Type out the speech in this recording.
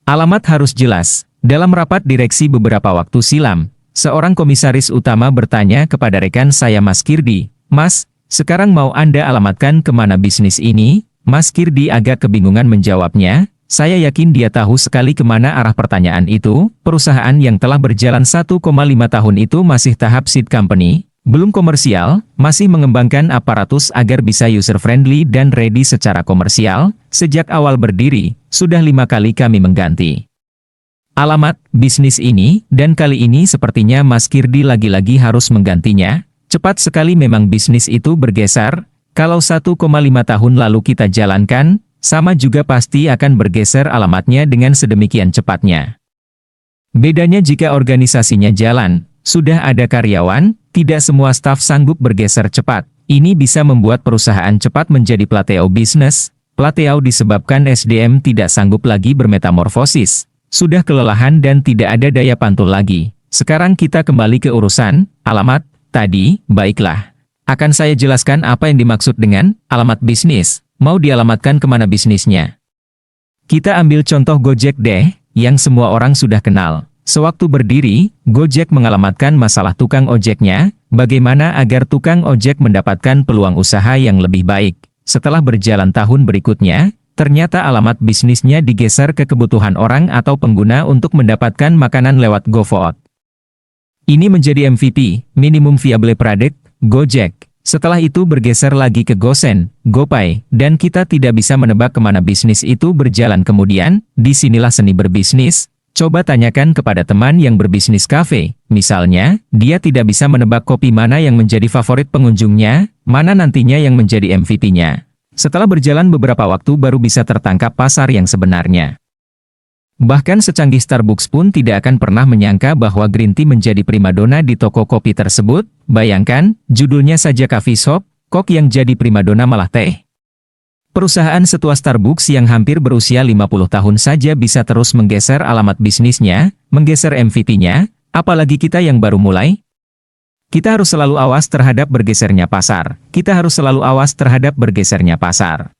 Alamat harus jelas. Dalam rapat direksi beberapa waktu silam, seorang komisaris utama bertanya kepada rekan saya Mas Kirdi, "Mas, sekarang mau Anda alamatkan kemana bisnis ini?" Mas Kirdi agak kebingungan menjawabnya. Saya yakin dia tahu sekali kemana arah pertanyaan itu. Perusahaan yang telah berjalan 1,5 tahun itu masih tahap seed company, belum komersial, masih mengembangkan aparatus agar bisa user-friendly dan ready secara komersial. Sejak awal berdiri, sudah 5 kali kami mengganti alamat bisnis ini, dan kali ini sepertinya Mas Kirdi lagi-lagi harus menggantinya. Cepat sekali memang bisnis itu bergeser. Kalau 1,5 tahun lalu kita jalankan, sama juga pasti akan bergeser alamatnya dengan sedemikian cepatnya. Bedanya jika organisasinya jalan, sudah ada karyawan, tidak semua staf sanggup bergeser cepat. Ini bisa membuat perusahaan cepat menjadi plateau bisnis. Plateau disebabkan SDM tidak sanggup lagi bermetamorfosis. Sudah kelelahan dan tidak ada daya pantul lagi. Sekarang kita kembali ke urusan alamat tadi. Baiklah. Akan saya jelaskan apa yang dimaksud dengan alamat bisnis. Mau dialamatkan kemana bisnisnya? Kita ambil contoh Gojek deh, yang semua orang sudah kenal. Sewaktu berdiri, Gojek mengalamatkan masalah tukang ojeknya, bagaimana agar tukang ojek mendapatkan peluang usaha yang lebih baik. Setelah berjalan tahun berikutnya, ternyata alamat bisnisnya digeser ke kebutuhan orang atau pengguna untuk mendapatkan makanan lewat GoFood. Ini menjadi MVP, Minimum Viable Product, Gojek. Setelah itu bergeser lagi ke GoSend, GoPay, dan kita tidak bisa menebak kemana bisnis itu berjalan kemudian. Disinilah seni berbisnis. Coba tanyakan kepada teman yang berbisnis kafe. Misalnya, dia tidak bisa menebak kopi mana yang menjadi favorit pengunjungnya, mana nantinya yang menjadi MVP-nya. Setelah berjalan beberapa waktu baru bisa tertangkap pasar yang sebenarnya. Bahkan secanggih Starbucks pun tidak akan pernah menyangka bahwa green tea menjadi primadona di toko kopi tersebut. Bayangkan, judulnya saja coffee shop, kok yang jadi primadona malah teh. Perusahaan setua Starbucks yang hampir berusia 50 tahun saja bisa terus menggeser alamat bisnisnya, menggeser MVP-nya, apalagi kita yang baru mulai. Kita harus selalu awas terhadap bergesernya pasar.